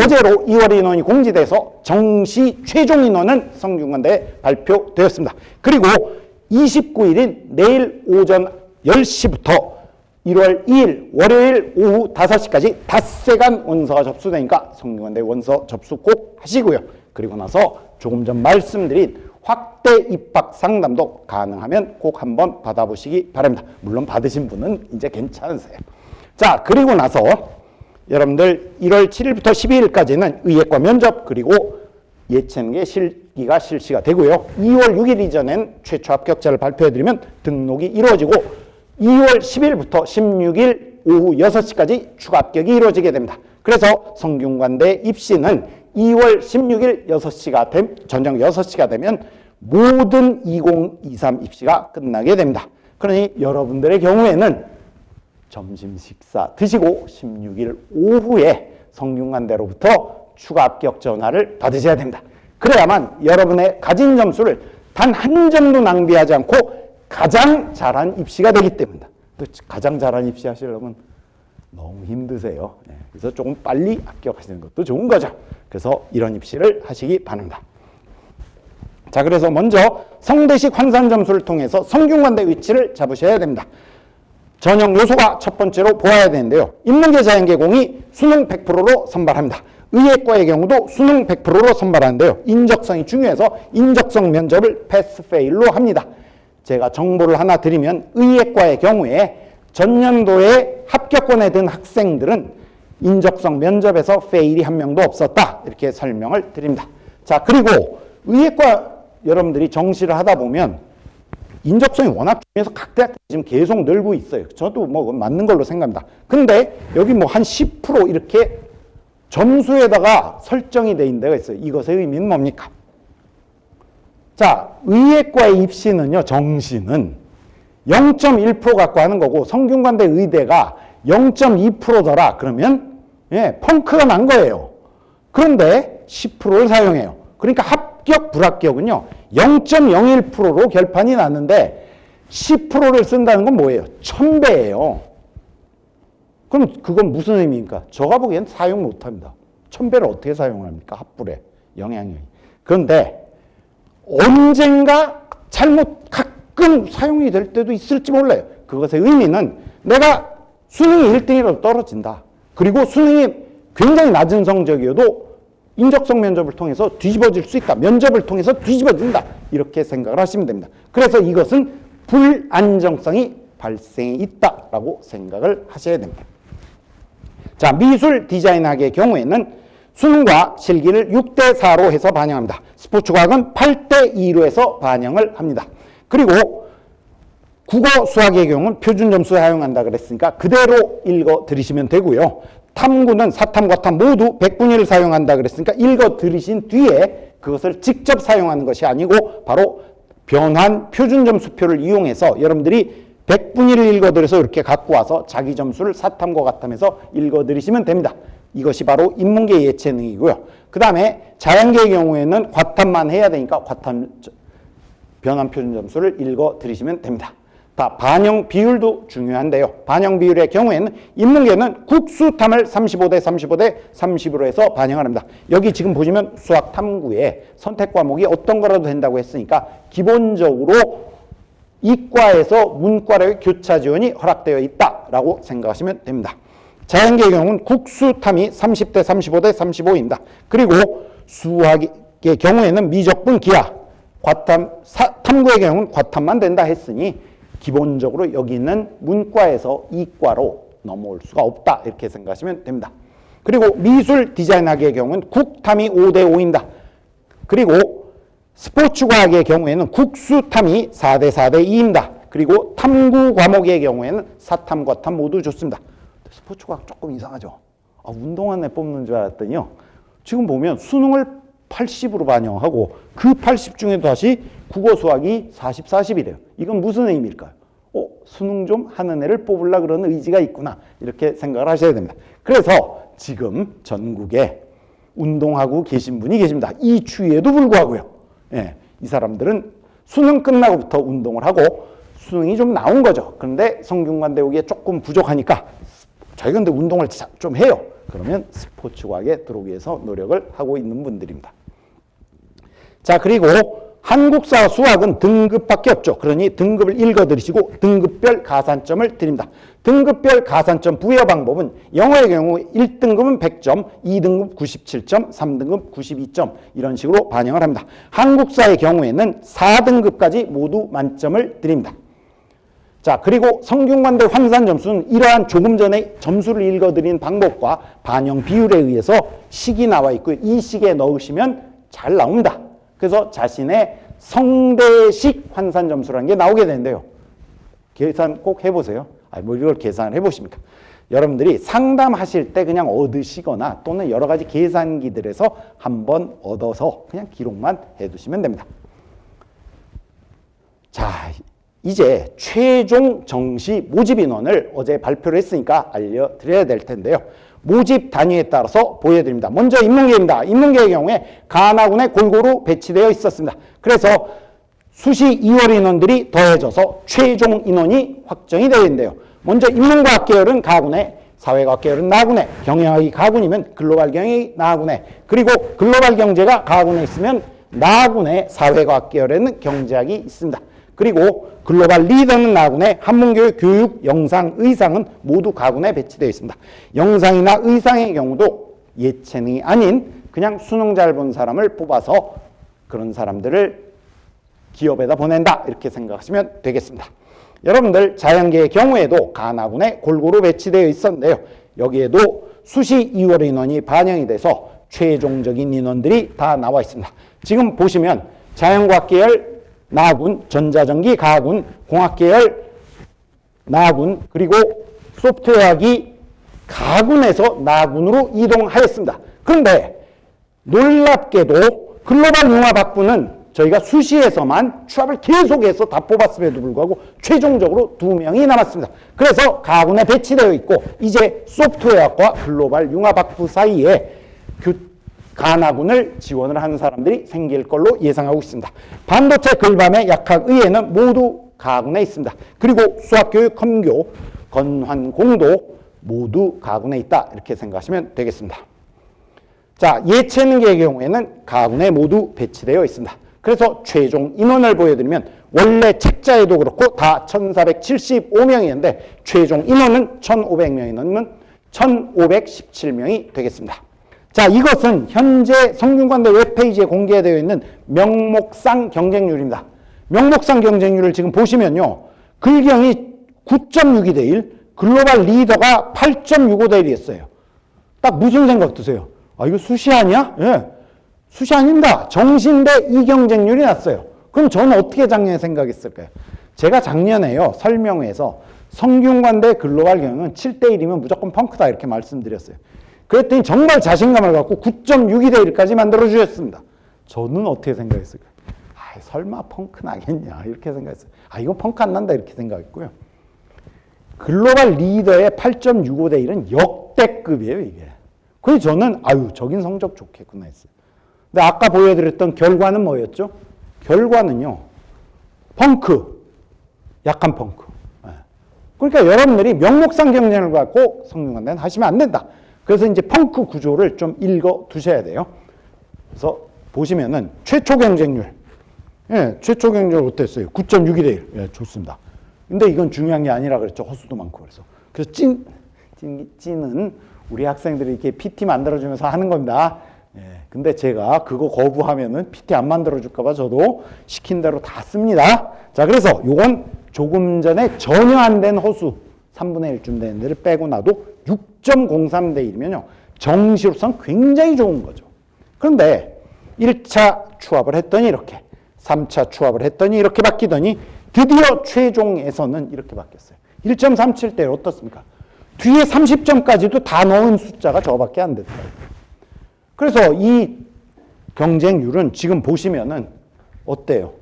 어제로 2월 인원이 공지돼서 정시 최종 인원은 성균관대에 발표되었습니다. 그리고 29일인 내일 오전 10시부터 1월 2일 월요일 오후 5시까지 닷새간 원서가 접수되니까 성균관대 원서 접수 꼭 하시고요. 그리고 나서 조금 전 말씀드린 확대 입학 상담도 가능하면 꼭 한번 받아보시기 바랍니다. 물론 받으신 분은 이제 괜찮으세요. 자, 그리고 나서 여러분들 1월 7일부터 12일까지는 의예과 면접 그리고 예체능의 실기가 실시가 되고요. 2월 6일 이전엔 최초 합격자를 발표해드리면 등록이 이루어지고 2월 10일부터 16일 오후 6시까지 추가 합격이 이루어지게 됩니다. 그래서 성균관대 입시는 2월 16일 6시가 저녁 6시가 되면 모든 2023 입시가 끝나게 됩니다. 그러니 여러분들의 경우에는 점심 식사 드시고 16일 오후에 성균관대로부터 추가 합격 전화를 받으셔야 됩니다. 그래야만 여러분의 가진 점수를 단 한 점도 낭비하지 않고 가장 잘한 입시가 되기 때문입니다. 가장 잘한 입시 하시려면 너무 힘드세요. 그래서 조금 빨리 합격하시는 것도 좋은 거죠. 그래서 이런 입시를 하시기 바랍니다. 자, 그래서 먼저 성대식 환산 점수를 통해서 성균관대 위치를 잡으셔야 됩니다. 전형 요소가 첫 번째로 보아야 되는데요. 인문계 자연계 공이 수능 100%로 선발합니다. 의예과의 경우도 수능 100%로 선발하는데요. 인적성이 중요해서 인적성 면접을 패스 페일로 합니다. 제가 정보를 하나 드리면 의예과의 경우에 전년도에 합격권에 든 학생들은 인적성 면접에서 페일이 한 명도 없었다. 이렇게 설명을 드립니다. 자, 그리고 의예과 여러분들이 정시를 하다 보면 인적성이 워낙 중요해서 각 대학들이 지금 계속 늘고 있어요. 저도 뭐 맞는 걸로 생각합니다. 근데 여기 뭐 한 10% 이렇게 점수에다가 설정이 돼 있는 데가 있어요. 이것의 의미는 뭡니까? 자, 의예과의 입시는요, 정시는 0.1% 갖고 하는 거고 성균관대 의대가 0.2%더라 그러면 펑크가 난 거예요. 그런데 10%를 사용해요. 그러니까 합격, 불합격은요 0.01%로 결판이 났는데 10%를 쓴다는 건 뭐예요? 1000배예요. 그럼 그건 무슨 의미입니까? 제가 보기엔 사용 못합니다. 1000배를 어떻게 사용합니까? 합불에 영향력이. 그런데 언젠가 가끔 사용이 될 때도 있을지 몰라요. 그것의 의미는 내가 수능이 1등이라도 떨어진다. 그리고 수능이 굉장히 낮은 성적이어도 인적성 면접을 통해서 뒤집어질 수 있다. 면접을 통해서 뒤집어진다. 이렇게 생각을 하시면 됩니다. 그래서 이것은 불안정성이 발생해 있다라고 생각을 하셔야 됩니다. 자, 미술 디자인학의 경우에는 수능과 실기를 6대4로 해서 반영합니다. 스포츠과학은 8대2로 해서 반영을 합니다. 그리고 국어, 수학의 경우는 표준 점수 사용한다 그랬으니까 그대로 읽어 들으시면 되고요. 탐구는 사탐, 과탐 모두 100분위를 사용한다 그랬으니까 읽어 들으신 뒤에 그것을 직접 사용하는 것이 아니고 바로 변환 표준 점수표를 이용해서 여러분들이 100분위를 읽어 들어서 이렇게 갖고 와서 자기 점수를 사탐과 과탐에서 읽어 들으시면 됩니다. 이것이 바로 인문계 예체능이고요. 그 다음에 자연계의 경우에는 과탐만 해야 되니까 과탐 변환 표준 점수를 읽어 들으시면 됩니다. 다 반영 비율도 중요한데요. 반영 비율의 경우에는 인문계는 국수탐을 35대 35대 30으로 해서 반영을 합니다. 여기 지금 보시면 수학 탐구에 선택 과목이 어떤 거라도 된다고 했으니까 기본적으로 이과에서 문과로의 교차 지원이 허락되어 있다라고 생각하시면 됩니다. 자연계의 경우는 국수탐이 30대 35대 35입니다. 그리고 수학의 경우에는 미적분 기하, 탐구의 경우는 과탐만 된다 했으니 기본적으로 여기는 문과에서 이과로 넘어올 수가 없다 이렇게 생각하시면 됩니다. 그리고 미술 디자인학의 경우는 국탐이 5대5입니다. 그리고 스포츠과학의 경우에는 국수탐이 4대4대2입니다. 그리고 탐구 과목의 경우에는 사탐, 과탐 모두 좋습니다. 스포츠과학 조금 이상하죠. 운동화내 뽑는 줄 알았더니요. 지금 보면 수능을 80으로 반영하고 그 80 중에도 다시 국어 수학이 40, 40이래요. 이건 무슨 의미일까요? 수능 좀 하는 애를 뽑으려고 그러는 의지가 있구나. 이렇게 생각을 하셔야 됩니다. 그래서 지금 전국에 운동하고 계신 분이 계십니다. 이 추위에도 불구하고요. 이 사람들은 수능 끝나고부터 운동을 하고 수능이 좀 나온 거죠. 그런데 성균관대 오기에 조금 부족하니까 저희가 근데 운동을 좀 해요. 그러면 스포츠과학에 들어오기 위해서 노력을 하고 있는 분들입니다. 자, 그리고 한국사와 수학은 등급밖에 없죠. 그러니 등급을 읽어드리시고 등급별 가산점을 드립니다. 등급별 가산점 부여 방법은 영어의 경우 1등급은 100점, 2등급 97점, 3등급 92점 이런 식으로 반영을 합니다. 한국사의 경우에는 4등급까지 모두 만점을 드립니다. 자, 그리고 성균관대 환산 점수는 이러한 조금 전에 점수를 읽어드린 방법과 반영 비율에 의해서 식이 나와 있고요. 이 식에 넣으시면 잘 나옵니다. 그래서 자신의 성대식 환산 점수라는 게 나오게 되는데요. 계산 꼭 해보세요. 뭐 이걸 계산을 해보십니까? 여러분들이 상담하실 때 그냥 얻으시거나 또는 여러 가지 계산기들에서 한번 얻어서 그냥 기록만 해두시면 됩니다. 자, 이제 최종 정시 모집 인원을 어제 발표를 했으니까 알려드려야 될 텐데요. 모집 단위에 따라서 보여드립니다. 먼저 인문계입니다. 인문계의 경우에 가나군에 골고루 배치되어 있었습니다. 그래서 수시 2월 인원들이 더해져서 최종 인원이 확정이 되어 있는데요. 먼저 인문과학 계열은 가군에, 사회과학 계열은 나군에, 경영학이 가군이면 글로벌 경영이 나군에, 그리고 글로벌 경제가 가군에 있으면 나군에 사회과학 계열에는 경제학이 있습니다. 그리고 글로벌 리더는 나군에, 한문교육, 교육, 영상, 의상은 모두 가군에 배치되어 있습니다. 영상이나 의상의 경우도 예체능이 아닌 그냥 수능 잘 본 사람을 뽑아서 그런 사람들을 기업에다 보낸다 이렇게 생각하시면 되겠습니다. 여러분들 자연계의 경우에도 가나군에 골고루 배치되어 있었는데요. 여기에도 수시 2월 인원이 반영이 돼서 최종적인 인원들이 다 나와 있습니다. 지금 보시면 자연과학 계열 나군, 전자전기 가군, 공학계열 나군, 그리고 소프트웨어학이 가군에서 나군으로 이동하였습니다. 그런데 놀랍게도 글로벌 융합학부는 저희가 수시에서만 취업을 계속해서 다 뽑았음에도 불구하고 최종적으로 2명이 남았습니다. 그래서 가군에 배치되어 있고 이제 소프트웨어학과 글로벌 융합학부 사이에 가나군을 지원을 하는 사람들이 생길 걸로 예상하고 있습니다. 반도체, 글밤의 약학, 의예는 모두 가군에 있습니다. 그리고 수학교육, 컴교, 건환공도 모두 가군에 있다 이렇게 생각하시면 되겠습니다. 자, 예체능계의 경우에는 가군에 모두 배치되어 있습니다. 그래서 최종 인원을 보여드리면 원래 책자에도 그렇고 다 1475명이었는데 최종 인원은 1500명이 넘는 1517명이 되겠습니다. 자, 이것은 현재 성균관대 웹페이지에 공개되어 있는 명목상 경쟁률입니다. 명목상 경쟁률을 지금 보시면요. 글경이 9.62 대 1, 글로벌 리더가 8.65 대 1이었어요. 딱 무슨 생각 드세요? 아, 이거 수시 아니야? 예. 수시 아닙니다. 정시인데 이 경쟁률이 났어요. 그럼 저는 어떻게 작년에 생각했을까요? 제가 작년에요. 설명회에서 성균관대 글로벌 경영은 7대 1이면 무조건 펑크다 이렇게 말씀드렸어요. 그랬더니 정말 자신감을 갖고 9.62 대 1까지 만들어 주셨습니다. 저는 어떻게 생각했을까요? 아, 설마 펑크 나겠냐 이렇게 생각했어요. 아, 이거 펑크 안 난다 이렇게 생각했고요. 글로벌 리더의 8.65 대 1은 역대급이에요 이게. 그래서 저는 아유 저긴 성적 좋겠구나 했어요. 근데 아까 보여드렸던 결과는 뭐였죠? 결과는요. 펑크, 약한 펑크. 그러니까 여러분들이 명목상 경쟁을 갖고 성균관대는 하시면 안 된다. 그래서 이제 펑크 구조를 좀 읽어 두셔야 돼요. 그래서 보시면은 최초 경쟁률. 예, 최초 경쟁률 어땠어요? 9.62 대 1. 예, 좋습니다. 근데 이건 중요한 게 아니라 그랬죠. 허수도 많고 그래서. 그래서 찐은 우리 학생들이 이렇게 PT 만들어주면서 하는 겁니다. 예, 근데 제가 그거 거부하면은 PT 안 만들어줄까봐 저도 시킨 대로 다 씁니다. 자, 그래서 요건 조금 전에 전혀 안 된 허수 3분의 1쯤 되는 데를 빼고 나도 6.03 대 1이면요. 정시로서는 굉장히 좋은 거죠. 그런데 1차 추합을 했더니 이렇게, 3차 추합을 했더니 이렇게 바뀌더니 드디어 최종에서는 이렇게 바뀌었어요. 1.37 대 1 어떻습니까? 뒤에 30점까지도 다 넣은 숫자가 저밖에 안 됐어요. 그래서 이 경쟁률은 지금 보시면은 어때요?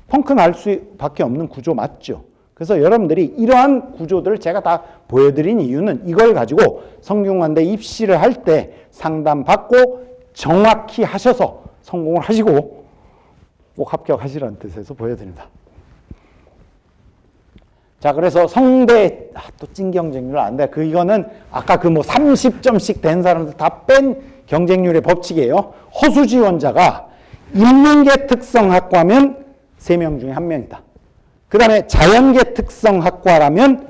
펑크 날 수밖에 없는 구조 맞죠? 그래서 여러분들이 이러한 구조들을 제가 다 보여드린 이유는 이걸 가지고 성균관대 입시를 할 때 상담받고 정확히 하셔서 성공을 하시고 꼭 합격하시라는 뜻에서 보여드립니다. 자, 그래서 성대, 또 찐 경쟁률 안 돼. 이거는 아까 그 뭐 30점씩 된 사람들 다 뺀 경쟁률의 법칙이에요. 허수 지원자가 인문계 특성학과면 3명 중에 1명이다. 그 다음에 자연계 특성학과라면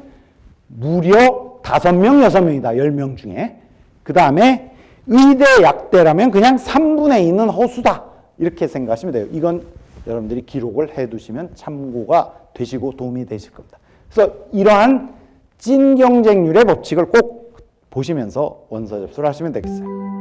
무려 5명, 6명이다. 10명 중에. 그 다음에 의대, 약대라면 그냥 3분의 2는 허수다. 이렇게 생각하시면 돼요. 이건 여러분들이 기록을 해두시면 참고가 되시고 도움이 되실 겁니다. 그래서 이러한 찐 경쟁률의 법칙을 꼭 보시면서 원서 접수를 하시면 되겠어요.